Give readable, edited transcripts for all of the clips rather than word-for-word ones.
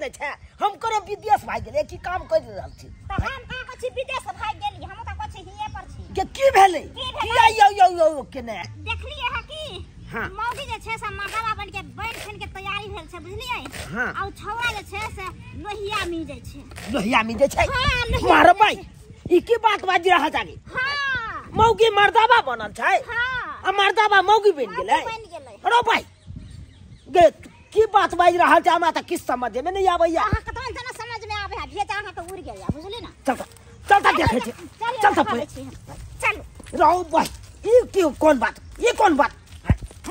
दे छै हम करो विदेश भाग गेले की काम कर रहल छी त हम का कछि विदेश भाग गेली हम त कछि हिये पर छी के की भेले किया यो केने देखलिए है कि हां मौगी जे छै से मर्दावा बन के बैठ खन के तैयारी भेल छै बुझलिए हां आ छौरा जे छै से लोहिया मी जाइ छै लोहिया मी जाइ छै हां मार भाई ई की बात बाजी रहा जानी हां मौगी मर्दावा बनल छै हां आ मर्दावा मौगी बन गेलै रो भाई गे की बात बाज रहा छै हमरा त किस समझ में नहीं आबैया अहाँ कतन जना समझ में आबै है भेजा अहाँ त उड़ गेलिया बुझली ना चल देखे छै चल चल रहो भाई ई की कौन बात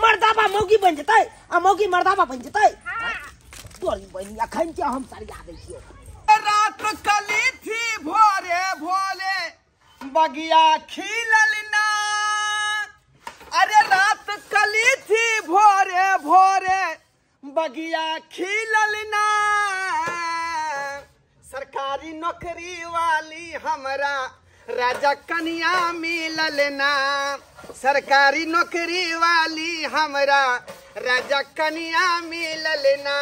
मर्दावा मौगी बन जतै आ मौगी मर्दावा बन जतै हां तोरी बनी अखन के हम सरिया दै छियै रात कली थी भोरे भोले बगिया खिलल ना अरे रात कली थी भोरे भोरे बगिया खिलल ना सरकारी नौकरी वाली हमरा राजा कन्या मिलल ना सरकारी नौकरी वाली हमरा राजा कन्या मिलल ना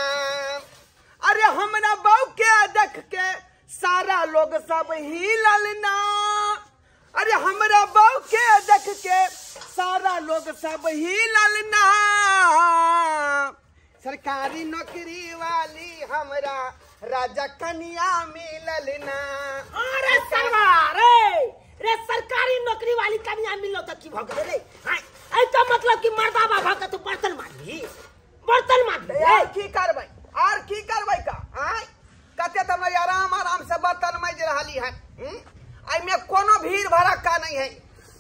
अरे हमरा बहू के देख के सारा लोग सब हिलल ना अरे हमरा बहू के देख के सारा लोग सब हिलल ना सरकारी नौकरी वाली हमरा राजा कन्या मिलल ना अरे सरवार रे सरकारी नौकरी वाली कन्या मिलो त की भ गेले रे हां ए तो मतलब कि मर्दावा भ के तू बर्तन मारली यार की करबै और की करबै का हां कते त मैं आराम से बर्तन माज रहली है आई में कोनो भीड़ भड़का नहीं है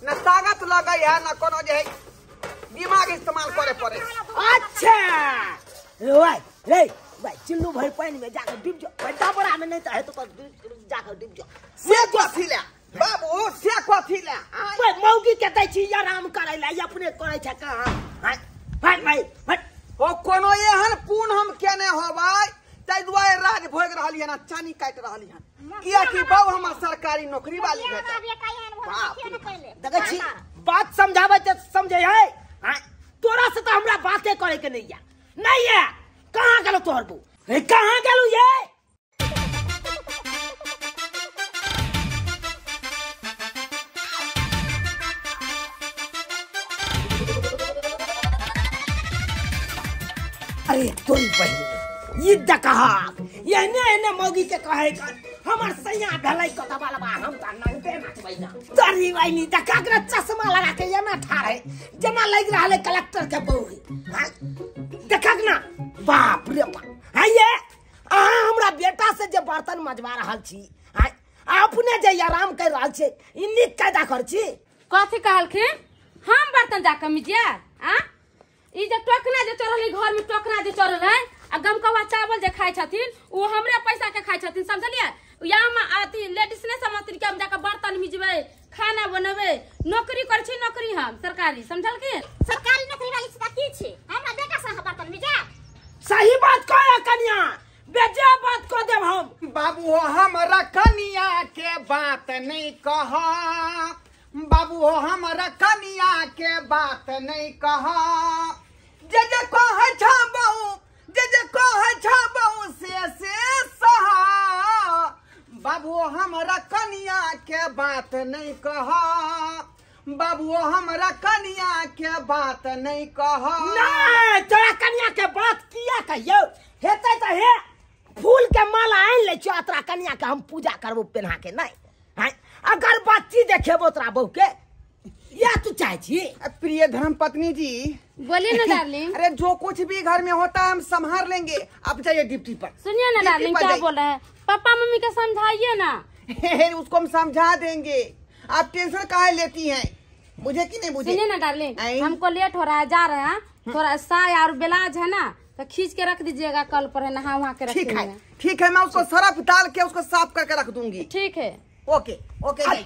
न ताकत लगे है न कोनो जे है दिमाग इस्तेमाल करे पड़े अच्छा रे भाई चिल्लू भाई पानी में जाकर डूब जा बड़ा बड़ा में नहीं है तो जाकर डूब जा से कथी ले बाबू से कथी ले ओए मौगी के दै छी आराम करे ला अपने करे छ कहां भाई ओ कोनो एहन पून हम केने होबै तै दुआरे राज भोग रहली है ना चानी काट रहली है किया कि बहु हमर सरकारी नौकरी वाली भेट देखै छी बात समझाबै त समझै है तोरा से तो हमरा बातें करे के नहीं है कहां गेलो तोहर बू कहां गेलू ये अरे तोरी बहन ये दकहा ये मौगी के कहे कर हमर सैया ढलाई कत बालबा हम त नंगे नाचबै ना तोरी बहनी दका के चश्मा लगा के ये ना ठाड़े जना लग रहले कलेक्टर के बहू देखक ना बाप रे बाप है ये हमरा बेटा से जे बर्तन मजवा रहल छी अपने जे आराम कर रहल छी इन्नी कायदा कर छी कथि कहलखिन हम बर्तन जाके मिजिया ई जे टोकना जे चढ़ल घर में टोकना जे चढ़ल है आ गमकवा चावल जे खाइ छथिन वो हमरे पैसा के खाइ छथिन समझलिए यहाँ में आती लेडीज ने समझती कि हम जाके बर्तन मिजबे खाना बनबे नौकरी कर छी नौकरी हम सरकारी समझल के सरकारी नौकरी वाली से की छी हमरा बेटा से बर्तन मिजा सही बात कह कन्या बेजा बात को देब हम बाबू हमरा कन्या के बात नहीं कहा बाबू हमरा कन्या के बात नहीं कहा जे कहे छ बहु जे कहे छ बहु से सहा बाबू हमरा कन्या के बात नहीं कहा बाबू हमरा कन्या के बात नहीं कहा नहीं तोरा कन्या के बात किया कहियो हेतै त हे फूल के माला आन ले छ तोरा कन्या के हम पूजा करबो पहना के नहीं है अगर बच्ची देखेबो तोरा बहू के या तू चाहे छी प्रिय धर्म पत्नी जी बोलिए ना डार्लिंग अरे जो कुछ भी घर में होता है हम संभाल लेंगे आप जाइए ड्यूटी पर सुनिए ना डार्लिंग क्या बोल रहे हैं पापा मम्मी के समझाइए ना उसको हम समझा देंगे आप टेंशन काहे लेती हैं मुझे कि नहीं मुझे सुनिए ना डार्लिंग हमको लेट हो रहा है जा रहे हैं थोड़ा साया और ब्लाउज है ना तो खींच के रख दीजिएगा कल पर है नहा वहाँ के ठीक है मैं उसको सरफ डाल के उसको साफ करके रख दूंगी ठीक है ओके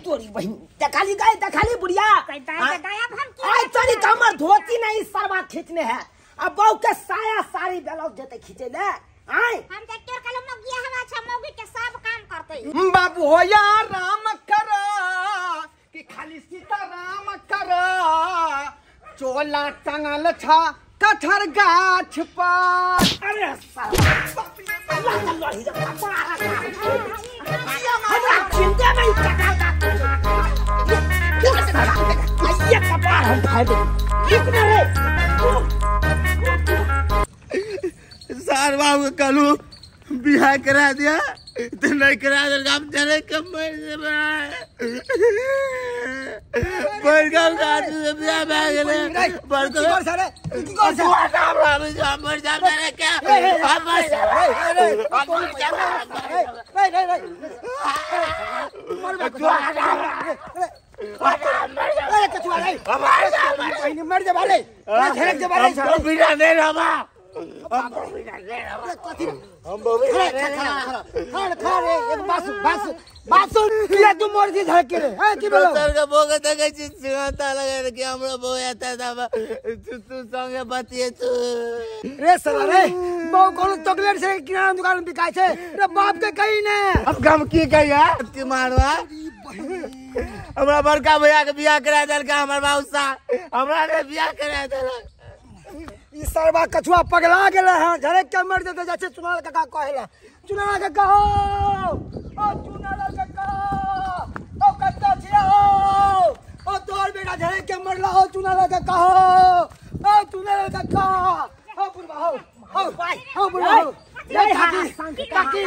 तोरी बहन दखाली बुढ़िया आज तोरी कमर धोती नहीं सरवा खींचने है अब बहू के साया साड़ी ब्लाउज जते खींचे ले हम ट्रैक्टर कलम में गया हवा छ मौगी के सब काम करते बाबू हो या राम करा कि खाली सीता राम करा चोला टंगल छा कठर गाछ पर अरे लड़ी जा मारा हमरा चिंता नहीं कटा ये कपार हम खाए दे रुक ना रे सार बाबू कलू बिहार करा दिया तो नहीं करा दे हम चले कम से बड़गांव का आदमी से बिहार में गए बड़गांव सारे मर जा मेरे क्या मर जा वाले झलक जा वाले बिना दे रहा हम बोले खा रे एक बात सुन ये तू मोर दी धड़क के रे हां की बोलो सर का बोगे त कहि चिंता लगे कि हमरा बो आता था तू संगे बतिए तू रे साला रे बो कोनो चॉकलेट से किराना दुकान में बिकाय छे रे बाप के कही ने अब गम की कहिया की मारवा हमरा बड़का भैया के बियाह करा देल का हमर बाबूसा हमरा ने बियाह करा देल ई सरबा कछुआ पगला गेले हैं झड़क के मर जते जैसे चुनाल काका कहेला चुनाल काका हो ओ चुनाल काका ओ कत्ता छिया हो ओ तोर बेटा झड़क के मरला हो चुनाल काका हो ओ चुनाल काका हो बुढ़वा हो भाई हो बुढ़वा हो ये काकी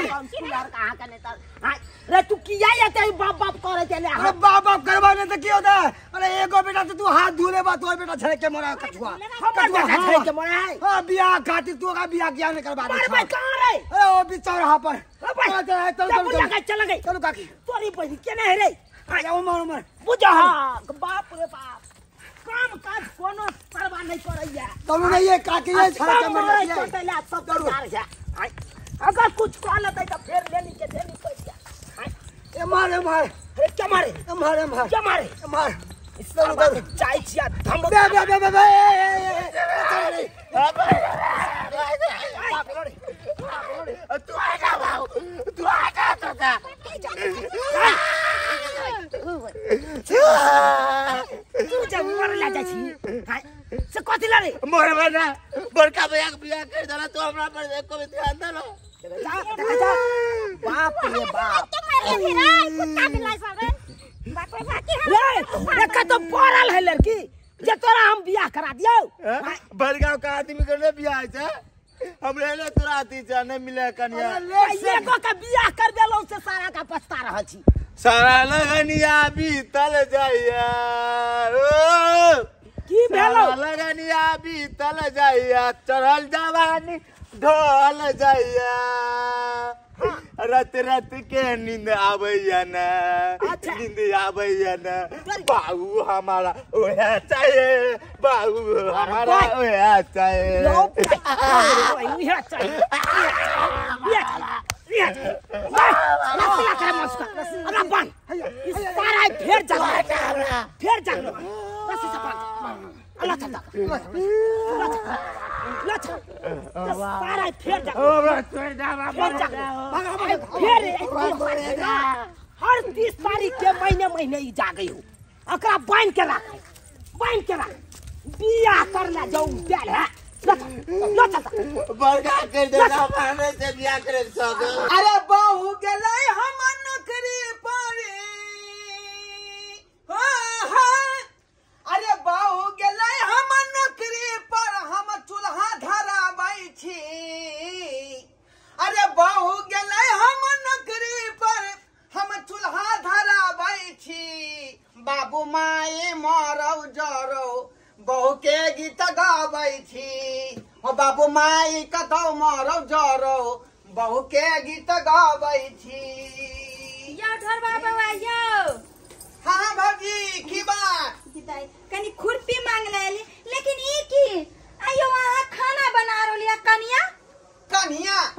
यार कहां का नेता रे तू किया ये बाप बाप करे चले अरे बाप बाप करवाने तो की होता है अरे एगो बेटा तो तू हाथ धुले बा तोर बेटा झड़क के मरा कछुआ झड़क के मरा है हां बियाह खातिर तू का बियाह किया ने करवा दे अरे भाई कहां रे अरे ओ बिचौरा पर चल गई चलो काकी तोरी बहन केने है रे आ जाओ उमर बुझा बाप रे बाप काम काज कोनो परवाह नहीं करैया तुम नहीं ये काकी ये झड़क के मर गया सब दरबार है अगर कुछ कह लेते तो फिर लेनी के देनी पैसा ए मारे अरे क्या मारे क्या मारे इसमें उधर चाय चिया धम बे तू आजा बाबू तू आजा तो का तू जब मर ला जा छी से कथि ला रे मोर बना बड़का भैया के बियाह कर देला तो हमरा पर एको भी ध्यान देलो जा बाप रे बाप कुत्ता बिलाई सब बाप रे बाकी रे देखा तो पड़ल है लड़की जे तोरा हम बियाह करा दियो बड़गांव का आदमी के ने बियाह छै हमरे ने तोरा आती छै ने मिले कन्या एको का बियाह कर देलो से सारा का पछता रहल छी सारा लगनिया बीतल जाइया की भेलो लगनिया बीतल जाइया चढ़ल जवानी ढोल जाइया रत के नींद आबैया न नींद आबैया न बाबू हमारा ओहे चाहिए बाबू हमारा ओहे चाहिए हर 30 तारीख के महीने ही जा गई हूँ अकरा बांध के रख बियाह कर ले जाऊं बेल है बड़का कर देला माने से बियाह करे सक अरे बहू गेले हम नौकरी पर अरे बहू गेले हम नौकरी पर हम चूल्हा धराबै छी अरे बहू गेले हम नौकरी पर हम चूल्हा धराबै छी बाबू माई मरौ जरौ बहू के गीत गाबै छी ओ बाबू माई कतौ मरौ जरौ बहू के गीत गाबै छी यो ढोल बाबा यो हाँ भौजी की बात कनी खुरपी मांग ले लेकिन ई की आयो वहां खाना बना रोलिया कनिया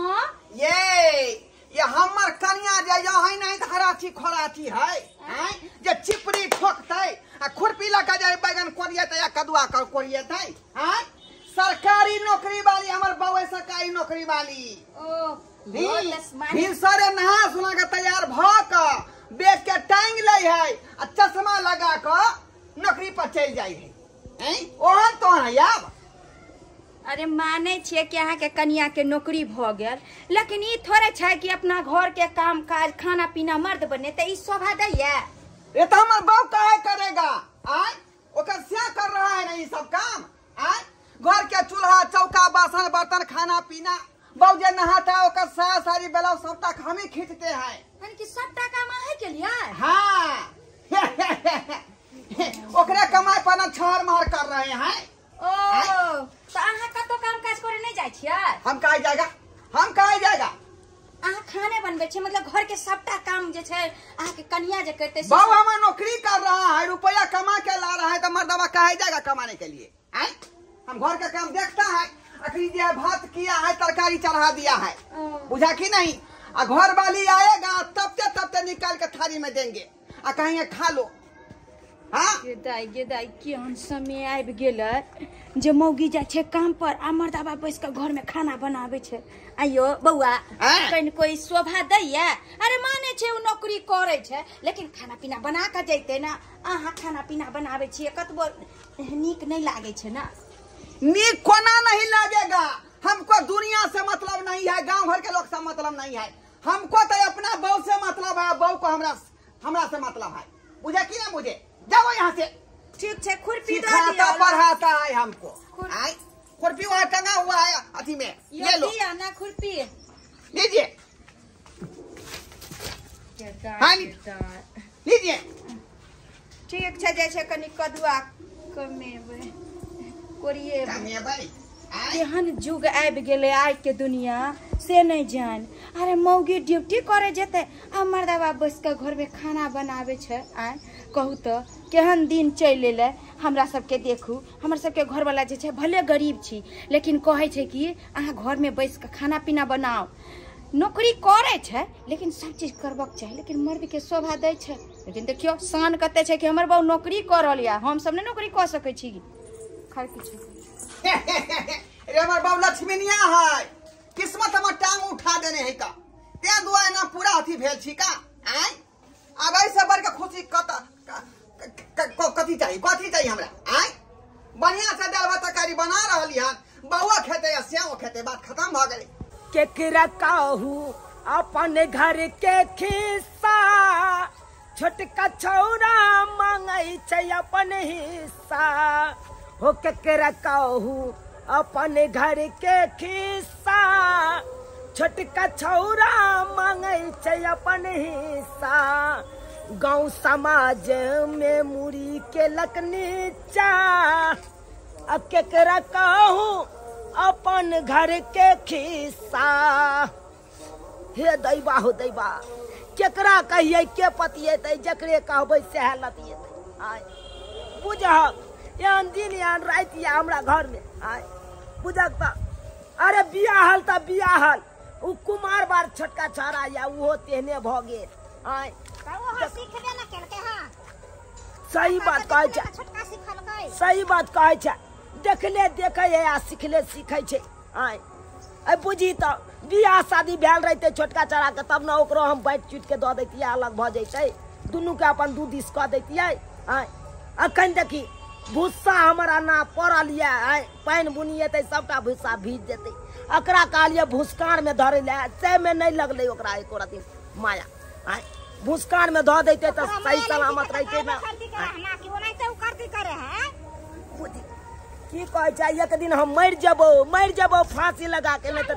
हां ये हमर कनिया जे है नहीं हराची खोराची है हैं जे चिपरी ठोकतै आ खुरपी लगा जाए बैगन कोरियत या कदुआ कर कोरियत है हैं सरकारी नौकरी वाली हमर बउए सरकारी नौकरी वाली ओ फिर सारे नहा सुना के तैयार भ क बेग के टांग ले है आ चश्मा लगा क नौकरी पर चल जाई है हैं ओहन तो है यार अरे माने छे कि अहाँ के कन्या के नौकरी भ गेल, लेकिन ई थोड़े छै कि अपना घर के काम काज खाना पीना मर्द बने, त ई शोभा दैया? ये तो हमार बाप काहे करेगा? आय ओकर से कर रहा है नहीं सब काम। आय घर के चूल्हा चौका बासन बर्तन खाना पीना, बाबू जे नहाता है ओकर साया साड़ी ब्लाउज सब तक हम ही खींचते हैं। यानी कि सबटा काम अहाँ के लिए? हाँ ओकरे कमाई पर न छार मार कर रहे हैं। ओ तो अहाँ कतो काम काज करे नहीं जाय छियै? हम कहे जाएगा, हम कहे जाएगा। अहाँ खाने बनबे छै, मतलब घर के सबटा काम जे छै अहाँ के कन्या जे करते से? बाबू हमारा नौकरी कर रहा है, रुपया कमा के ला रहा है, तो मर्दवा कहे जाएगा कमाने के लिए। आए हम घर का काम देखता है, अखरी दिया भात किया है, तरकारी चढ़ा दिया है, बुझा कि नहीं? आ घर वाली आएगा तब निकाल के थाली में देंगे आ कहेंगे खा लो। हाँ गे दाई केहन समय आबि गेलै जे मौगी जाय छै काम पर आ मर्दाबा बैस के घर में खाना बनाबै छै। आइयो बौआ कहीं कोई शोभा दैया? अरे माने छै उ नौकरी करे छै, लेकिन खाना पीना बना के जैते ना। अहाँ खाना पीना बनाबै छियै, कतबो नीक नहीं लागे छै ना? नीक कोना नहीं लगेगा? हमको दुनिया से मतलब नहीं है, गांव भर के लोग से मतलब नहीं है, हमको तो अपना बहू से मतलब है, बहू को हमरा से मतलब है, बुझे कि ना? मुझे जाओ यहाँ से। ठीक है, खुरपी सिखाता पढ़ाता है हमको। आई खुरपी वहाँ टंगा हुआ है अथी में, ले लो ना खुरपी लीजिए। हाँ लीजिए। ठीक है, जैसे कनी कदुआ कमेबै कोरिए भाई। केहन जुग आबि गेलै आइ के दुनिया से नहीं जान। अरे मौगी ड्यूटी करे जेते आ मर्दाबा बैस के घर में खाना बनावे छै। आय कहू तो केहन दिन चल एले। हमरा सबके देखू, हमर सबके घर वाला जे छै भले गरीब छी, लेकिन कहे छै कि अहाँ घर में बैस के खाना पीना बनाओ। नौकरी करे छै लेकिन सब चीज करबक चाही, लेकिन मर्द के शोभा दै छै। लेकिन देखियो शान कते छै कि हमर बहू नौकरी कर रहल या, हम सब ने नौकरी कर सकै छी। खैर किछु अरे हमार बाबू लक्ष्मीनिया है, किस्मत हमर टांग उठा देने है का, ते दुआ ना पूरा अथी भेल छी का। आय अब ऐसे बढ़ के खुशी कथी चाहिए हमरा? आय बढ़िया से दाल भात तरकारी बना रहली हन, बउआ खेते या श्याम खेते, बात खत्म भ गेलै। केकरा कहू अपन घर के खिस्सा, छोटका छौरा मांगै छै अपन हिस्सा। हो केकरा कहू अपन घर के खिस्सा, छोटका छौरा मांगै छै अपन हिस्सा। गांव समाज में मुड़ी के लकनीचा, अब केकरा कहू अपन घर के खिस्सा। हे दैबा हो दैबा, केकरा कहिए के पतिएतै, जकरे कहबै सएह लतिएतै। आय बुझक यान दिन यान रात या हमरा घर में। आय बुझक त अरे बियाहल त बियाहल, उ कुमार बार छोटका छौरा या उहो तेहने भ गेल। आय सीखबे ना केलकै। हां सही बात कहै छै, छोटका सिखलकै, सही बात कहै छै। देखले देखे है आ सिखले सीखे छै। आय बुझी तो बियाह शादी भेल रहते छोटका चढ़ा के, तब न ओकरो हम बाँट चुट के दऽ दैतियै, अलग भ जैते, दुनू के अपन दू दिस कऽ दैतियै। आय अखन देखी भूस्सा हमारा ना पड़ल ये, आय पानि बुनी एतै सबटा भूस्सा भीज जेतै। एकरा कहलियै भूस्कार में धरे ले, से में नहीं लगले ओकरा एको रति माया। आय भूस्कार में धऽ दैते तो सही सलामत रहते ना। की कहे छै एक दिन हम मर जेबो फांसी लगा के, नहीं तो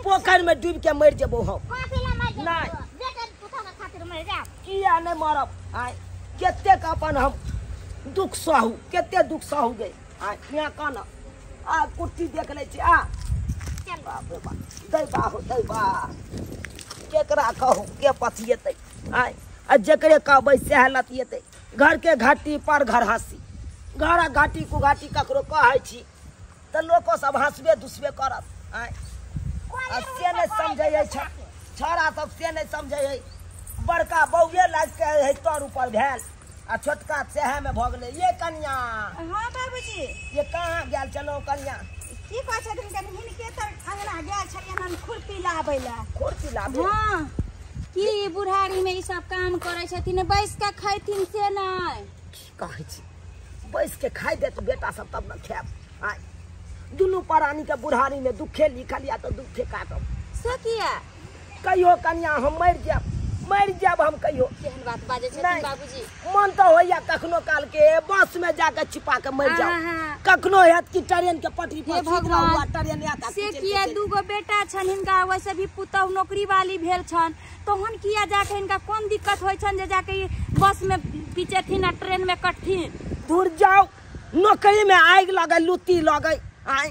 पोखर में डूब के मर जेबो हम। नहीं किया नहीं मरब? आय केते अपन हम दुख सहू, केते दुख सहू गए। आय यहाँ कहना आ कुर्ती देख ले छी। आ बाप रे बाप, दैबा हो दैबा, केकरा कहू के पथिएतै? आय आ जकरे कहबै सएह लतिएतै। घर के घाटी पर घर हँसी, घर घाटी कुघाटी ककरो कहै छी तो लोको सब हंसबे दुसबे करत। आय से नहीं समझे छौड़ा सब, से नहीं समझे। बड़का बउए लाग के है तोर ऊपर भेल आ छोटका सेहे में भ गेलै। ये कन्या। हां बाबूजी ये कहाँ गेल चलो कन्या? की कहै छथिन कनि हिनके तर अंगना गेल छलियन हम खुरपी लाबै ला। खुरपी लाबै? हां की बुढ़ारी में ई सब काम करे छथिन, बैस के खैथिन से नहीं कहै छी बैस के खाइ दे तो बेटा सब तब न खाएब। आय दुनू प्राणी के बुढ़ारी में दुखे लिखल या तो दुखे काटब से किया कहियो कन्या हम मर जाब हम कहियो केहन बात बाजे छथिन नहीं। बाबूजी मन तो होइया कखनो काल के बस में जाकर छिपा के मर जाओ हाँ। कखनो हैत कि ट्रेन के पटरी हे पर छिपा भगवान। हुआ ट्रेन आता से किया दूगो बेटा छन हिनका वैसे भी पुतहु नौकरी वाली भेल छन तोहन किया जाके हिनका कौन दिक्कत होय छन जे जाके बस में पीछेथिन आ ट्रेन में कटथिन दूर जाओ नौकरी में आग लगे लुत्ती लगे आई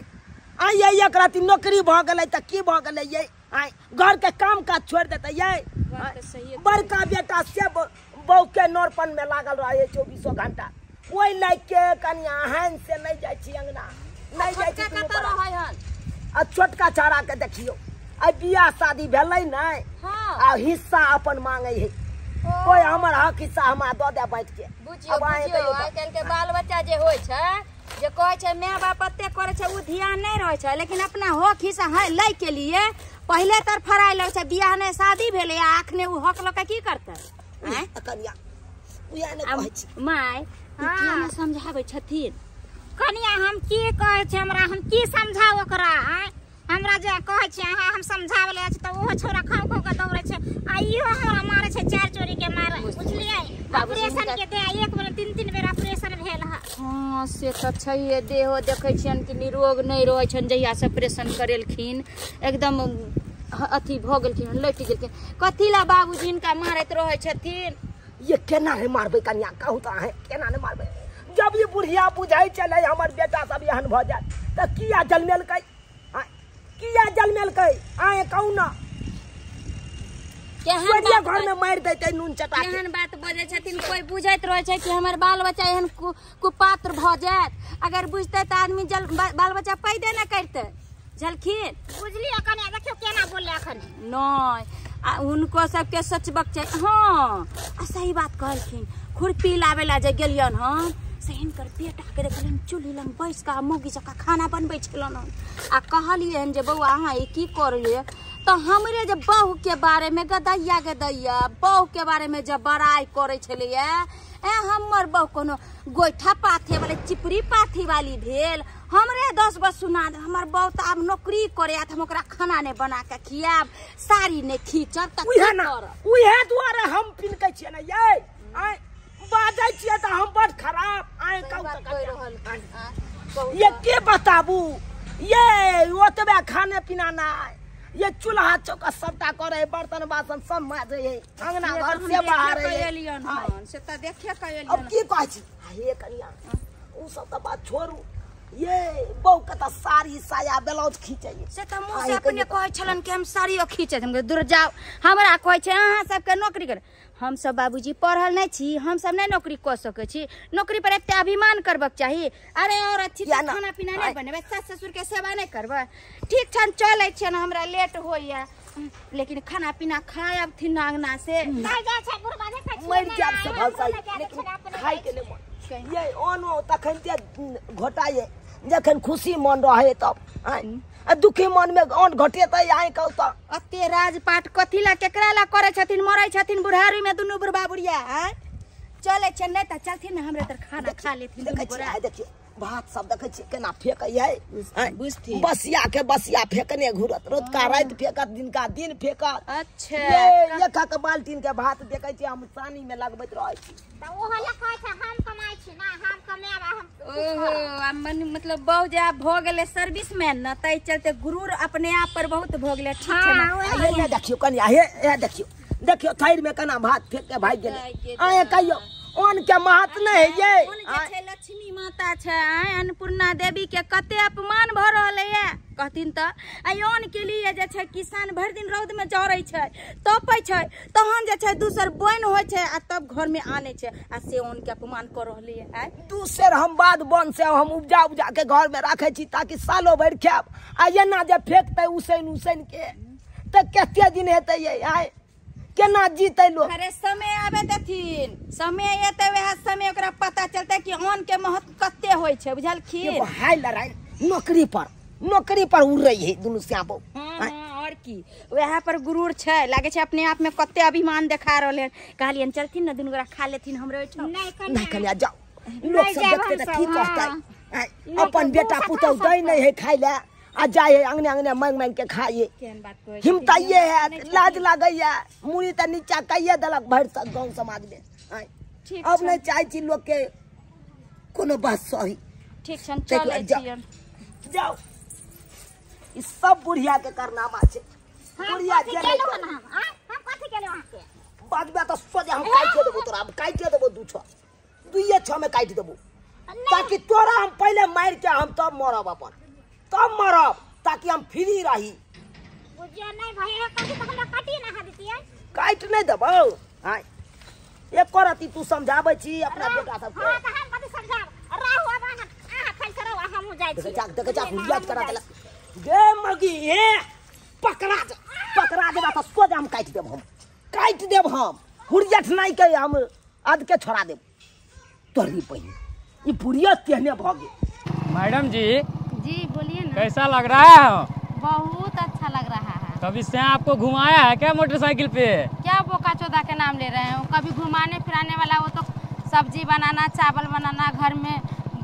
एक राती नौकरी भ गई त की भ गई ये आई घर के काम काज छोड़ देते ये बात तो सही है। बड़का बेटा से बहू के नौरपन में लागल रहे 24 घंटा वही लाइक के कन्या हन से नहीं जाय छी अंगना नहीं जाय छी छोटका कोनो कतऽ बड़ा। रहै हन आ छोटका चारा के देखियो आ बियाह शादी भेलै नहीं हां आ हिस्सा अपन मांगे है कोई हमर हक हिस्सा हमरा दऽ दे बैठ के बुझियो अब आए बुझियो कहियो आइ काल्हि के बाल बच्चा जे होइ छै जे कहै छै माय बाप एते करे छै उ ध्यान नहीं रहे छै लेकिन अपना हक हिस्सा है लै के लिए पहले तर फराई लग छै बियाह ने शादी भेलै आ अखने उ हक लऽ के की करतै हैं कन्या उया ने कहै छी माय किया ने समझाबै छथिन कनिया हम की कहै छै हमरा हम की समझाओ ओकरा हमरा जे कहै छै अहाँ हम समझाबै ले छै त ओहो छोरा खाउ खाउ के दौड़ै छै आ इहो हमरा मारै छै चार चोरी के मारै बुझलियै ऑपरेशन के दे एक बेर तीन बेर ऑपरेशन भेल है हाँ से तो छैहे देहो देखै छियन कि निरोग नहीं रहै छन जहिया से ऑपरेशन करेलखिन एकदम अथी भ गेलखिन लटि गेलखिन कथी ला बाबूजी इनका मारैत रहै छथिन ये केना रे मारबै कन्या कहू त अहे केना ने मारबै जब ये बुढ़िया बुझाई चले हमर बेटा सब एहन भ जात त किया जन्मेलकै किया जन्मेलकै आए कहू ना केहन सोझे बात घर में मार देते नून चटा के केहन बात बजै छथिन कोई बुझैत रहै छै कि हमर बाल बच्चा एहन कुपात्र भ जायत अगर बुझतै त आदमी बाल बच्चा पैदे न करतै झलखिन बुझलियै कनिया देखियो केना बोलले अखन नहीं आ उनको सबके सचबक चाहिए हाँ आ सही बात कहलखिन खुरपी लावे ला जे गेलियन हम से हिनकर बेटा के देखलियन चूल्ही लंग बैस के मौगी जका खाना बनबै छलन आ कहलियन जे बौआ अहाँ ई की करलिए तो हमरे जे बहू के बारे में गदैया बहू के बारे में जब बड़ाई करे छलिए हमर बहू कोनो गोइठा पाथे वाले चिपरी पाथी वाली भेल हमरे 10 बस सुना दे हमर बहू त आब नौकरी करे आ हम ओकरा खाना ने बना के खियाब साड़ी ने खींचब त उहे ना उहे दुआरे हम पिनकै छियै ना ये आय बाजै छियै त हम बड़ खराब आय कहू ये के बताबू ये ओतबे खाने पीना ना ये चूल्हा चौका सबटा करे बर्तन बासन सब माजे है अंगना घर से बाहर है से त देखे कइलियन अब की कहै छी हे कनिया उ सब त बात छोड़ू ये बहू के त साड़ी साया ब्लाउज खींचे से त मुंह से अपने कहै छलन कि हम साड़ियो खींचे हम दूर जाओ हमरा कहै छै अहाँ सबके नौकरी कर हम सब बाबूजी पढ़ल नहीं छी हम सब नहीं नौकरी कर सके छी नौकरी पर एते अभिमान करबक चाहिए अरे और अच्छी खाना पीना नहीं बनेबे सास ससुर के सेवा नहीं करबे ठीक छन चलै छै ना हमरा लेट होइया लेकिन खाना पीना खायब थी अंगना से नहीं जाय छै बुढ़बा देखै छी मर जाब से भलसाई लेकिन खाइ के ले ये ओनो तखन ते घोटाए जखन खुशी मन रहे तब दुखी मन में ओन घटेतै आइ कहू त अते राजपाट कथी ला केकरा ला करे छथिन मरै छथिन बुढ़ारी में दुनू बुढ़बा बुढ़िया चले छै नहीं त चलथिन हमरे तर खाना खा लेथिन देखै छी देखियो भात सब देखै छी केना फेकै बुझथिन बसिया के बसिया फेकने घुरत रोजका रात फेकत दिनका दिन फेकत अच्छा एक एक बाल्टीन के भात देखै छी हम सानी में लगबैत रहै छी त ओहो ला कहै छै हम कमाइ छी ना हम कमाएब हम ओहो मतलब बहुत जा भ गेले सर्विस मैन न तै चलते गुरूर अपने आप पर बहुत भ गेले ठीक छै ना ये देखियो कनिया हे देखियो थाइर में केना भात फेक के भाग गेलै आए कहियो ओन के महत नहीं है ये ओन जे छै लक्ष्मी माता छै अन्नपूर्णा देवी के कते अपमान भ रहले है कहथिन त ओन के लिए जे छै किसान भर दिन रौद में जरै छै तपै छै तहन जे छै दूसर बन होय छै आ तब घर में आने छै आ से ओन के अपमान कर रहले है दूसर हम बाद बन से हम उपजा के घर में राखे छी ताकि सालो भर खाब आ एना जे फेकतै उसैन के त कते दिन हेतै ये आय केना जीतै लोग अरे समय आबे देथिन समय एते वह समय ओकरा पता चलते कि अन्न के महत्व कते होय छै बुझलखिन हाय लड़ाई नौकरी पर उड़ रही है दुनु श्याबो और की वह पर गुरूर छै लागे छै अपने आप में कते अभिमान देखा रहले कहलियन चलथिन न दुनु गोरा खा लेथिन हमरे ओइठम नहीं नहीं कन्या जाओ लोग सब देखते त की कहतै अपन बेटा पुतौ दै नहीं है खाई ले आ जाए है अंगने अंगने मांग मांग के खाइए केहन बात कहै हिमताइए है लाज लागैया मुड़ी त नीचा कहिए देलक भर गांव समाज में ठीक अब नहीं चाहे छी लोग के कोनो बात सही ठीक छन चलै छी जाओ ई सब बुढ़िया के करनामा छे बुढ़िया जे हम कथि केले वहां के बाद में तो सोजा हम काट देबो तोरा हम काट देबो दुइये छ में काट देबो ताकि तोरा हम पहले मार के हम तब मरब अपन तब मरब ताकि हम फ्री रही बुझिया नहीं भाई है कथि तो हमरा काटी ना देती है काट नहीं देबो हां एक करती तू समझाबै छी अपना बेटा सब हां त हम कथि समझाब रहू अब आहा खाइ करो हम जाय छी देख जा हुलियात करा देला गे मगी ए पकड़ा दे तो सोजा हम काट देब हम हुरियत नहीं के हम आद के छोड़ा देब तोरी पहले ये बुढ़िया तेहने भागे मैडम जी बोलिए ना। कैसा लग रहा है? बहुत अच्छा लग रहा है। कभी से आपको घुमाया है क्या मोटरसाइकिल पे? क्या बोका चौदा के नाम ले रहे हैं? कभी घुमाने फिराने वाला वो तो सब्जी बनाना, चावल बनाना, घर में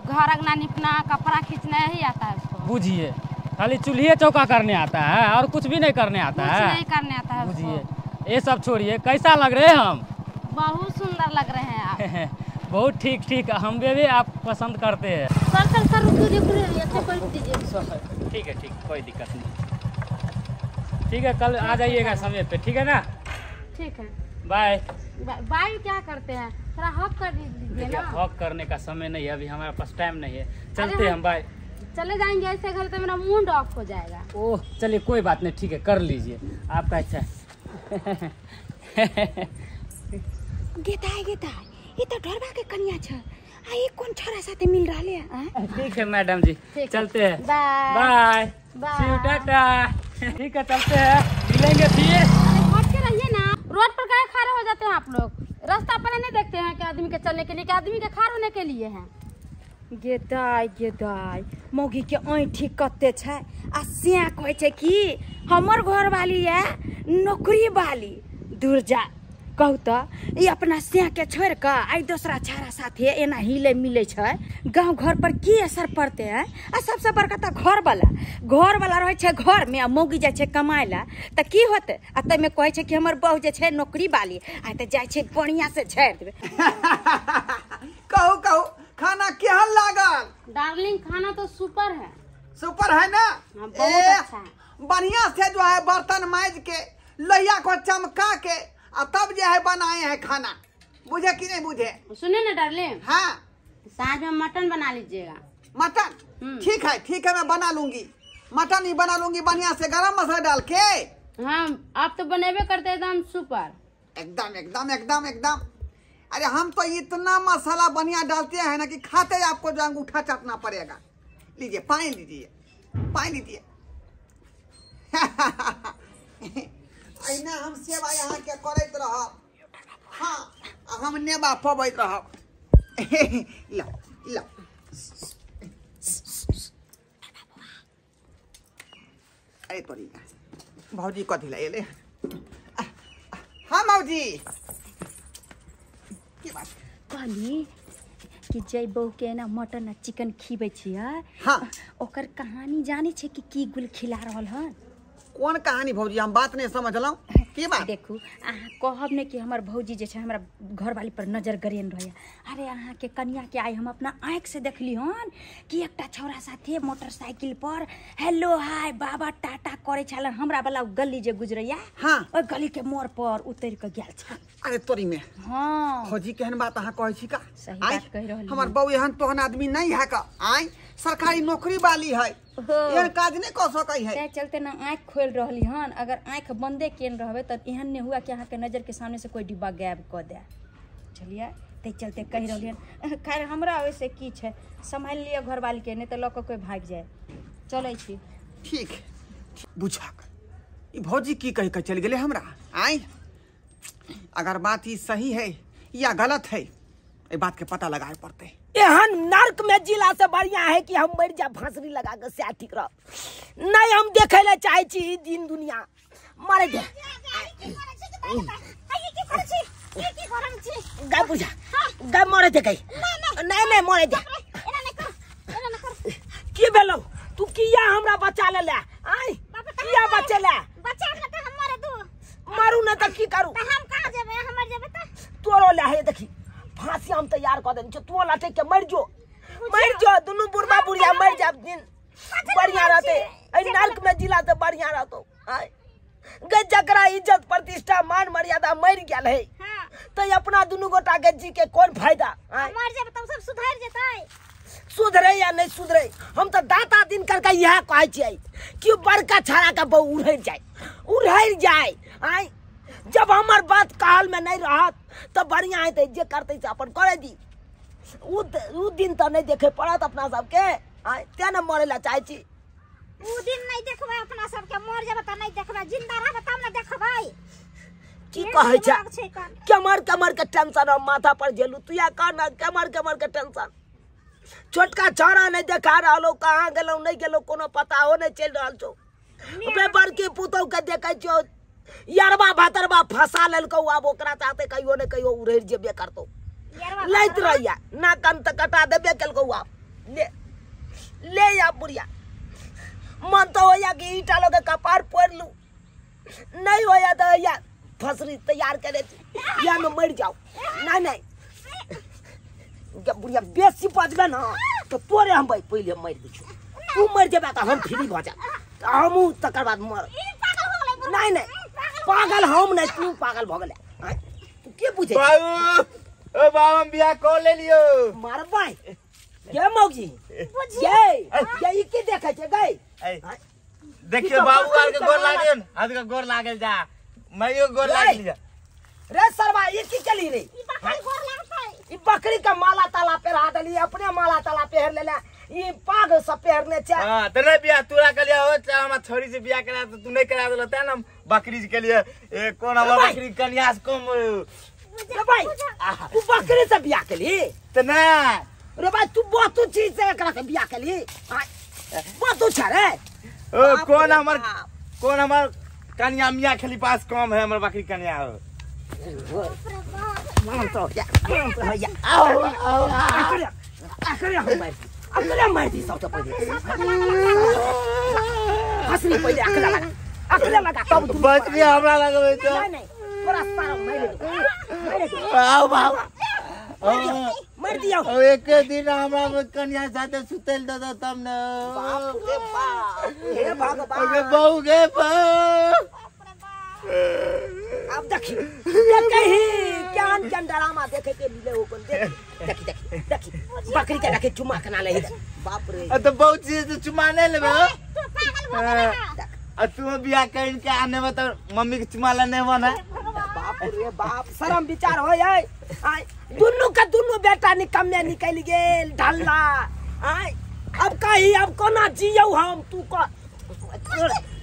घर अंगना निपना, कपड़ा खींचना ही आता है उसको। बुझिए खाली चूल्हे चौका करने आता है और कुछ भी नहीं करने आता है। नहीं करने आता है। बुझिए ये सब छोड़िए, कैसा लग रहे हैं हम? बहुत सुंदर लग रहे हैं आप। बहुत ठीक हम भी आप पसंद करते हैं। सर ठीक है कोई दिक्कत नहीं। ठीक है कल आ जाइएगा समय पे, ठीक है ना? ठीक है बाय। बाय क्या करते हैं? थोड़ा हक कर दीजिए ना। हक करने का समय नहीं है अभी, हमारे पास टाइम नहीं है। चलते हम बाय। चले जाएंगे ऐसे घर तो मेरा मूड ऑफ हो जाएगा। ओह चलिए कोई बात नहीं, ठीक है कर लीजिए आपका इच्छा है। गेता ये तो ढोरबा के कन्या छ आ ये कौन छोरा साथे मिल रहले है? ठीक है मैडम जी चलते हैं। Bye bye tata. ठीक है चलते हैं, मिलेंगे फिर। हट के रहिए ना, रोड पर काहे खड़े हो जाते हैं आप लोग? रास्ता पर नहीं देखते हैं कि आदमी के चलने के लिए, कि आदमी के खड़ा होने के लिए है? गेदाई मौगी के ऐठी कते छै आ सिया कहै छै कि हमर घर वाली है नौकरी वाली। दूर जा कहू तो ये अपना सिया के छोड़ कर आई दूसरा छारा साथे एना हिले मिले छै। गांव घर पर की असर पड़ते हैं? आ सबसे बड़का तो घर वाला रहे छै घर में, आ मौगी जाय छै कमाय ला त की होते? आ तै में कहै छै कि हमर बहू जे छै नौकरी वाली आ त जाय छै बढ़िया से झाड़ देबे। कहू खाना केहन लागल? डार्लिंग खाना तो सुपर है। सुपर है ना? बहुत अच्छा है। बढ़िया से जो है बर्तन मांज के लोहिया को चमका के और तब जो है बनाए हैं खाना। बुझे कि नहीं बुझे? सुने ना डार्लिंग, हाँ साँझ में मटन बना लीजिएगा। मटन ठीक है मैं बना लूंगी। मटन ही बना लूंगी बढ़िया से गरम मसाला डाल के। हाँ आप तो बनेबे करते एकदम सुपर। एकदम। अरे हम तो इतना मसाला बढ़िया डालते हैं ना कि खाते ही आपको जो अंगूठा चाटना पड़ेगा। लीजिए पानी लीजिए। ऐना हम सेवा यहाँ के करैत रहब। हाँ हम नेबा पबैत रहब। ला अरे तोरी भौजी कथी ला एले? हाँ मौजी की बात कहली कि जय बहू के ना मटन आ चिकन खिबै छियै। हाँ ओकर कहानी जाने छै कि की गुल खिला रहल हन? कौन कहानी भौजी? हम बात नहीं समझलौं। की बात? देखू अहाँ कहब ने कि हमर भौजी जे छै हमरा घर वाली पर नजर गरेन रहैया। अरे अहाँ के कन्या के आई हम अपना आँख से देखली हन कि एकटा छौरा साथे मोटरसाइकिल पर हेलो हाय बाबा टाटा करे छल हमरा वाला गली जे गुजरैया। हाँ ओइ गली के मोड़ पर उतर के गेल छ। अरे तोरी में हाँ भौजी केहन बात अहाँ कहै छी का? सही बात कहि रहल हमर बहू एहन तोहन आदमी नहीं है का? आई सरकारी नौकरी वाली है, एहन काज नहीं कर सकै है। ते चलते ना आँख खोल रहली हन। अगर आँख बंदे केन रहबे त एहन नहीं हुआ कि अहाँ के नजर के सामने से कोई डिब्बा गायब कर दे। चलिए ते चलते कहि रहली हन। खैर हमरा वैसे की छै, संभाल लिया घर वाली के, नहीं तो लऽ कोई भाग जाए। चलै छी। ठीक बुझक ई भौजी की कह के चल गेले हमरा। आई अगर बात ई सही है या गलत है ये बात के पता लगाए पड़ते। एहन नर्क में जिला से बढ़िया है कि हम मर जा फांसरी लगा के से ठीक रह। नहीं हम देखे ले चाहे छी दिन दुनिया मरे दे। गाय बुझा गाय मरे दे गई। नहीं मरे दे। की भेलो तू किया हमरा बचा ले आई किया बचे ले बच्चा के त हम मारे दू मारू ना त की करू त हम कहां जेबे हमर जेबे त तोरो ले है देखी फांसी हम तैयार कर देन तू लाटे के मर जो दोनों बुढ़वा बुढ़िया मर जाब दिन बढ़िया रहते ए नरक में जिला त बढ़िया रहतो आई गे जकरा इज्जत प्रतिष्ठा मान मर्यादा मर गेल है हां त अपना दोनों गोटा के जी के कोन फायदा मर जेबे त सब सुधर जेतै सुधरे या नहीं सुधरे हम तो दाता दिन करके यह कहे छियै कि बड़का छाड़ा का बहु उड़ैर जाए आई जब हमार बात काल में नहीं रहत तो बढ़िया है जे करते से अपन करे दी उ दिन तो नहीं देखे पड़त अपना सबके आई ते न मरे ला चाहे छी उ दिन नहीं देखबै अपना सबके मर जेबे त नहीं देखबै जिंदा रहबे तब न देखबै की कहे छै कमर के टेंशन हम माथा पर झेलू तू या कहना कमर के टेंशन छोटका छौड़ा नहीं देखा रहा कहाँ गेलो नहीं गेलो कोनो पता हो नहीं चल रहा छो बड़की पुतौ के देखे छो यारबा भातरबा फंसा लेलको अब ओकरा चाहते कहियो ने कहियो उड़ैर जेबे करतो लैत रहिया ना कन त कटा देबे केलको अब ले या बुढ़िया मन तो होया कि ईटा लोग कपार फोड़ लू नहीं होया तो या फसरी तैयार करे या में मर जाओ नहीं बुढ़िया बेसी बजबे ना तो तोरे हम भाई पहले मर दी तू मर जेबे तो हम फ्री भ जा हम तकर बाद मर नहीं पागल हम नहीं तू पागल भ गेले तू के बुझे बाबू ओ बाबू हम बियाह कर ले लियो मार भाई के मौजी ये की देखे छे गई देखियो बाबू आर के गोर लागल हाथ के गोर लागल जा मइयो गोर लाग लिया रे सरवा ये की चली रे ई बकरी का माला ताला पहरा दली अपने माला ताला पहर लेला ई पाग सब पहरने छे हां त नहीं बियाह तोरा के लिए हो चाहे हम छोरी से बियाह करा तो तू नहीं करा देला त ना बकरी के लिए ए कोन हमर बकरी कन्या से कम रे भाई तू बकरी से बियाह के लिए त ना रे भाई तू बहुत चीज से एकरा से बियाह के लिए बहुत अच्छा रे ओ कोन हमर कन्या मियां खाली पास कम है हमर बकरी कन्या हो मालूम तो या आओ अकरे मार दी सब तो पहले हंसनी पहले अकले लगा तब तू बचनी हमरा लगबे तो नहीं थोड़ा सारा मार आओ बाबू मार दिया ओ एक दिन हमरा में कन्या साथे सुतल दो तब न बाप रे बाप हे भगवान अगे बहु गे बहु अब देखी देखही क्या ड्रामा देखे के मिले हो कौन देखी बकरी के रखे चुमा कना ले बाप रे तो बहुत चीज चुमा नहीं लेबे आ तू बियाह कइन के आने में तो मम्मी के चुमा लेने बना बाप रे बाप शर्म विचार हो जाए दुन्नु का दुन्नु बेटा निकम्मे निकल गेल ढल्ला अब कही अब कोना जियौ हम तू को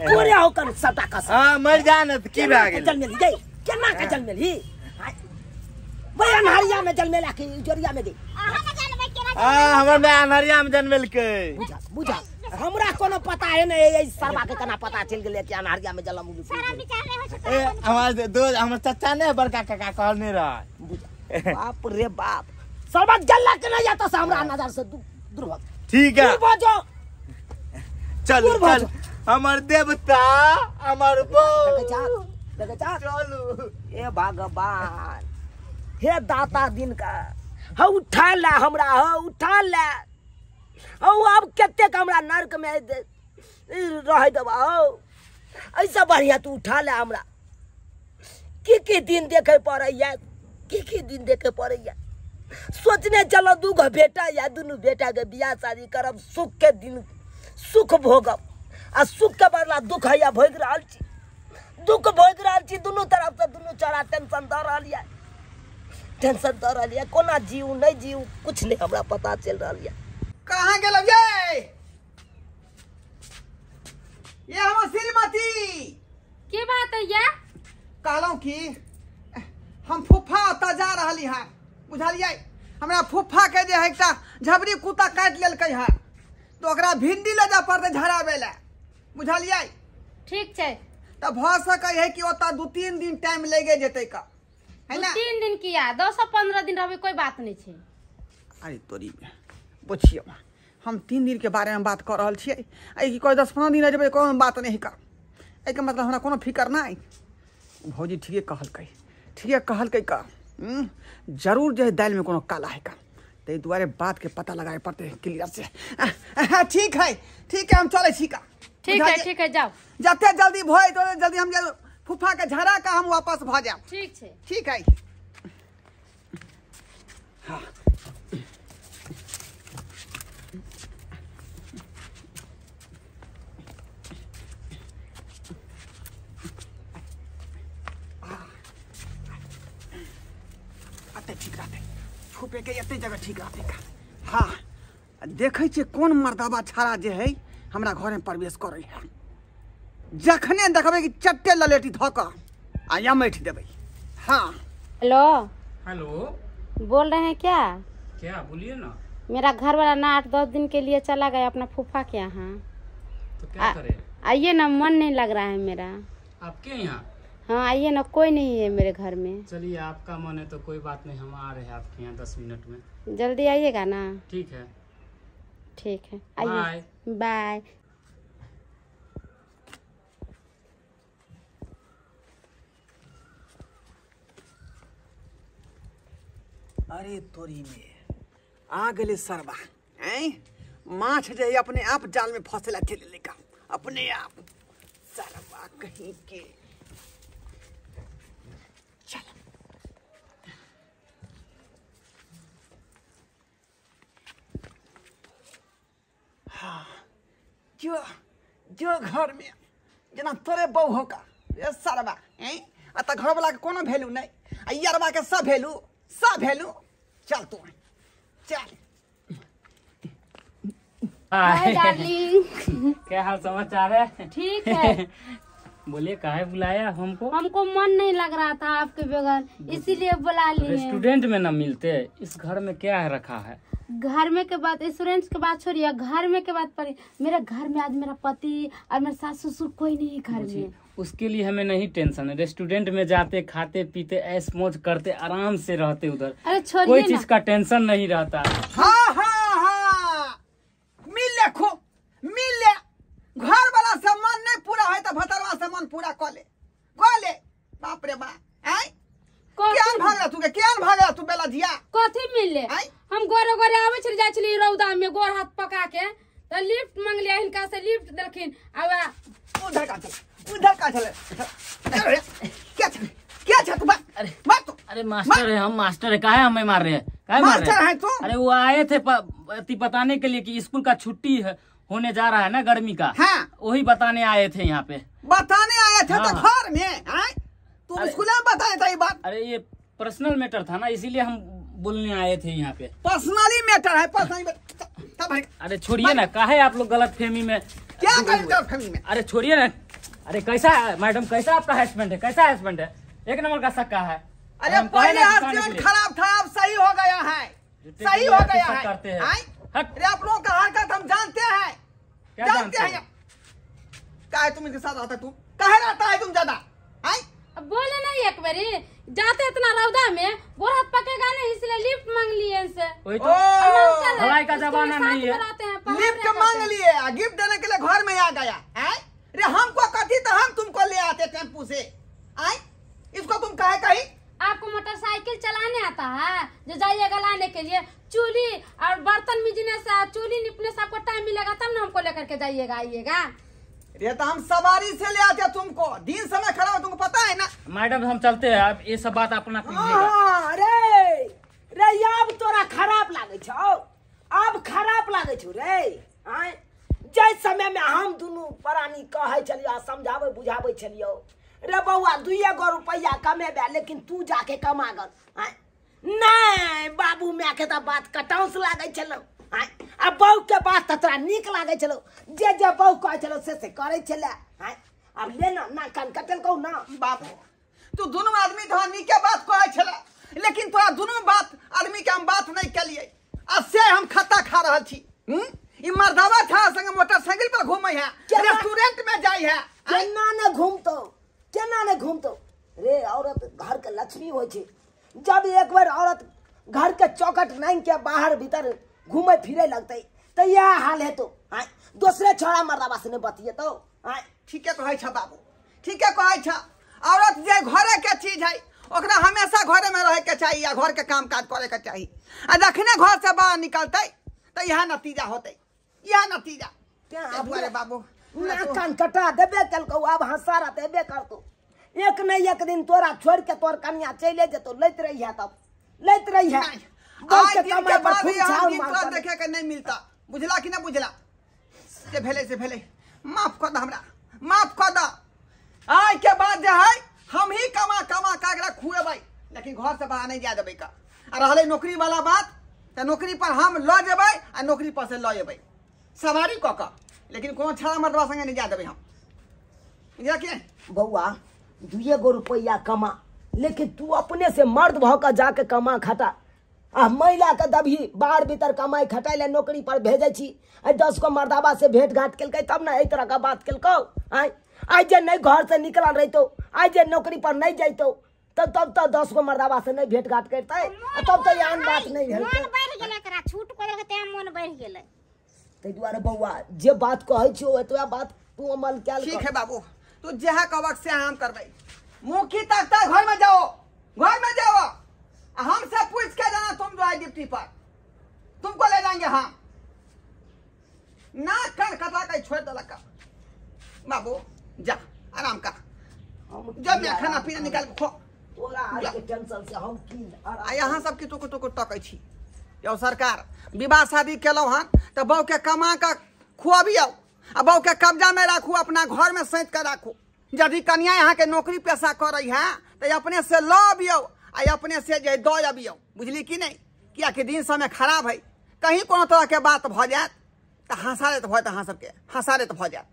तोरे हो कन सटा कस हां मर जान त की भा गेल जल में गई केना के जल में ही भाई अनहरिया में जल में लाके जोरिया में गई हां हमर में अनहरिया में जन्मल के बुझा हमरा कोनो पता है नहीं ये सरवा के केना पता चल गेले कि अनहरिया में जलम सारा विचार नहीं हो सकता ए हमार दो हमर चाचा ने बड़का काका कहने रह बाप रे बाप सरवा जल्ला के नहीं जाता हमरा नजर से दूर भाग ठीक है दूर भागो चल हमर देवता हमर बो देखे जा चलू ए भगवान हे दाता दिन का ह उठा ले हमरा ह उठा ले औ अब केते हमरा नरक में रह देबा हो ऐसा बढ़िया तू उठा ले हमरा की दिन देखे पड़ैया की दिन देखे पड़ैया सोचने चलो दू गो बेटा या दुनू बेटा के बियाह शादी करब सुख के दिन सुख भोगब आ सुख के बदला दुख हैया भोग रहल छी दुख भोग रहल छी दुनू तरफ से दुनू चढ़ा टेंशन दे रहल है कोना जीव नहीं जीव कुछ नहीं हमरा पता चल रहल है कहाँ गेल ये हमर श्रीमती के बात है ये कहलौं कि हम फुफा ओतऽ जा रहली है बुझलियै हमरा फुफा के जे है एकटा झबरी कुत्ता काटि लेलकै है तो ओकरा भिंडी ले जा पड़तै झड़ाबै ले बुझलियै ठीक छै त भ सकै है कि ओतऽ 2-3 दिन टाइम लगे जेतै का है ना 3 दिन किया 10-15 दिन रहबे कोई बात नहीं छै अरे तोरी में पूछियो हम 3 दिन के बारे में बात कर रहा छे कि कोई 10-15 दिन जब कोनो बात नहीं कर एक मतलब हमरा कोनो फिकर नहीं। भौजी ठीके कहलकै का जरूर जो है दाल में कोनो काला है का ते दुआरे बात के पता लगाए पड़ते है क्लियर से। ठीक है हम चले छी का। ठीक है जाओ। जते जल्दी भोए तो जल्दी हम फूफा के झरा का हम वापस भ जाए। ठीक है। हाँ। ठीक रहते छुपे के एते जगह ठीक रहते का। हाँ देखे छे कौन मर्दाबा छाड़ा जे है हमरा घर में प्रवेश करे है जखने देखबे कि चट्टे ललेटी धक आ मैठ देबे। हाँ हेलो बोल रहे हैं क्या बोलिए ना। मेरा घर वाला ना 8-10 दिन के लिए चला गया अपना फूफा के यहाँ। तो क्या करें? आइए ना, मन नहीं लग रहा है मेरा। आपके यहाँ? हाँ आइए ना, कोई नहीं है मेरे घर में। चलिए आपका मन है तो कोई बात नहीं, हम आ रहे हैं आपके यहाँ 10 मिनट में। जल्दी आइएगा ना। ठीक है आइए। बाय। अरे तोरी में आ गए सरबा माछ जे अपने आप जाल में फंसेला चले लेका अपने आप सरबा कहीं के। चल हाँ जो घर में जना तोरे बहू हो का ये सरबा अत घर वाला के कोनो वैल्यू नहीं यारबा के सब वैल्यू चल तू चल। Hi darling. क्या हाल समाचार है? ठीक है। बोलिए काहे बुलाया हमको? हमको मन नहीं लग रहा था आपके बगैर, इसीलिए बुला लिए। रेस्टोरेंट में ना मिलते। इस घर में क्या रखा है? घर में के बाद इंश्योरेंस के बात छोड़िए, घर में के बात पड़ी। मेरे घर में आज मेरा पति और मेरे सास ससुर कोई नहीं है घर में। उसके लिए हमें नहीं टेंशन है। रेस्टोरेंट में जाते खाते पीते ऐश मौज करते आराम से रहते उधर। अरे छोड़िए कोई चीज का टेंशन नहीं रहता। हाँ मिल ले घर वाला से मन नहीं पूरा है तो भतरवा से मन पूरा कर ले। बाप रे बाप क्या भागला तू बेला जिया कथी मिल ले? हम गोरे आवे चल जाय छली रौदा में गोर हाथ पका के तो लिफ्ट मांग लिया इनका से, लिफ्ट देलखिन। अब उधर का चले क्या तू बात। अरे मास्टर है, हम मास्टर है, काहे हमें मार रहे हैं? मास्टर है तू? अरे वो आए थे बताने के लिए कि स्कूल का छुट्टी होने जा रहा है ना गर्मी का। हाँ वही बताने आए थे यहाँ पे। बताने आए थे? हाँ। तो घर में तू स्कूल में बताया था ये बात? अरे ये पर्सनल मैटर था ना, इसीलिए हम बोलने आए थे यहाँ पे। पर्सनली मैटर है? पर्सनली अरे छोड़िए ना, काहे आप लोग गलत फहमी में क्या गलतफहमी में? अरे छोड़िए ना। अरे कैसा मैडम, कैसा आपका हस्बैंड है? कैसा हस्बैंड है? एक नंबर का सक्का है। अरे पहले हस्बैंड खराब था, अब सही हो गया है। करते हैं। अरे आप लोग का हरकत हम जानते हैं। क्या जानते हैं? काहे तुम इनके साथ रहता? तू काहे रहता है तुम ज्यादा? अब बोले नहीं एक बारी जाते इतना रौदा में गोर हाथ पकेगा नहीं, इसलिए लिफ्ट मांग लिए इनसे। वही तो हवाई का जमाना नहीं है। लिफ्ट मांग लिए, गिफ्ट देने के लिए घर में आ गया। अरे हमको कथी तो हम तुमको ले आते टेम्पू से। इसको तुम काहे कही? आपको मोटरसाइकिल चलाने आता है जो जाइएगा लाने के लिए? चूल्ही और बर्तन मिजने से, चूल्ही निपने से आपको टाइम मिलेगा तब ना हमको लेकर के जाइएगा आइएगा। ये तो हम सवारी से ले आते तुमको, दिन समय खड़ा हो, तुमको पता है ना। मैडम हम चलते हैं, आप ये सब बात अपना कीजिएगा। रे अब तोरा खराब लागे छौ? अब खराब लागे छौ रे? जै समय में हम दुनू प्राणी कहे छलियो, समझावे बुझावे छलियो, रे बउआ 2 रुपया कमेबे लेकिन तू जाके कमा गल। नहीं बाबू माय के तो बात कटौस लागे छलो। अब बहू के बात तो तोरा निक लागे छलो, जे बहू कहे छलो से करे छले। अब ले ना कान कटल कहू ना। बाप तू दोनों आदमी तो निके बात कहे छला, लेकिन तोरा दोनों बात आदमी के हम बात नहीं कलिए। अब से हम खत्ता खा रहल छी। ई मर्दावा था संग मोटरसाइकिल पर घूमे है, रेस्टोरेंट में जाई है। केना ने घूमतो रे? औरत घर के लक्ष्मी होय छे। जब एक बार औरत घर के चौखट नाइन के बाहर भीतर घूमे फिरे लगते तो यह हाल है तो आय दूसरे छोड़ा मर्दाबा से नहीं बतिए तो आय ठीके कहै छ बाबू, ठीके कहै छ। औरत जे घरे के चीज है ओकरा हमेशा घरे में रहे के चाहिए या घर के काम काज करे के चाहिए। आ जखने घर से बाहर निकलते तो यह नतीजा होते, यह नतीजा। क्या अरे बाबू ना कान कटा देबे कलको अब हंसारा देबे करतो। एक नहीं एक दिन तोरा छोड़ के तोर कन्या चले जतो, लैत रही है तब लैत रही है। आज दिन के बाद यहाँ देखे के नहीं मिलता, बुझला कि ना बुझला? से भेले माफ कर द हमरा, माफ कर द। आज के बाद जो है हम ही कमा कागरा खुएबै, लेकिन घर से बाहर नहीं जा देबै का। आ रहले नौकरी वाला बात तो नौकरी पर हम ल जेबै आ नौकरी पर से ल जेबै सवारी क क, लेकिन कोनो छड़ा मर्दवा संगे नहीं जा देबै हम। बुझला कि बउआ 2 रुपया कमा, लेकिन तू अपने से मर्द भौका जाके कमा खटा। आ महिला के दबी बाहर भीतर कमाई खटाई ले नौकरी पर भेजे छी। 10 को मर्दाबा से भेंट घाट केलकै तब ना एहि तरह का बात केलको। आज जे नहीं घर से निकल रहितो, आज जे नौकरी पर नहीं जैतो तब तो 10 को मर्दाबा से नहीं भेंट घाट करते, तब तो यान बात नहीं है। मन बढ़ गेलै करा छूट कर के ते मन बढ़ गेलै। तै दुआरे बउआ जे बात कहै छियो एतबा बात तू अमल कैल। ठीक है बाबू, तू जहाँ कहबक से हम करबै। मुखी तक घर में जाओ, घर में जाओ। हमसे पूछ के जाना तुम जो है डिप्टी पर, तुमको ले जाएंगे हम। ना कर कटा के छोड़ दे लगा। बाबू जा आराम कर, जब मैं खाना पीना निकाल के खो। तोरा आज के टेंशन से हम की आ यहाँ सब के टोको टकै छी। यो सरकार विवाह शादी केलौ हन तो बहू के कमा के खुआबियौ, आ बहू के कब्जा में राखू, अपना घर में सैंत के राखू। यदि कन्या यहाँ के नौकरी पेशा करे है तो अपने से ल अबियौ आ अपने से जे दऽ अबियौ, बुझली कि नहीं? किया कि दिन समय खराब है, कहीं कोनो तरह के बात भ जात तो हंसारे तो भऽ अहाँ सबके हंसारे तो भ जात।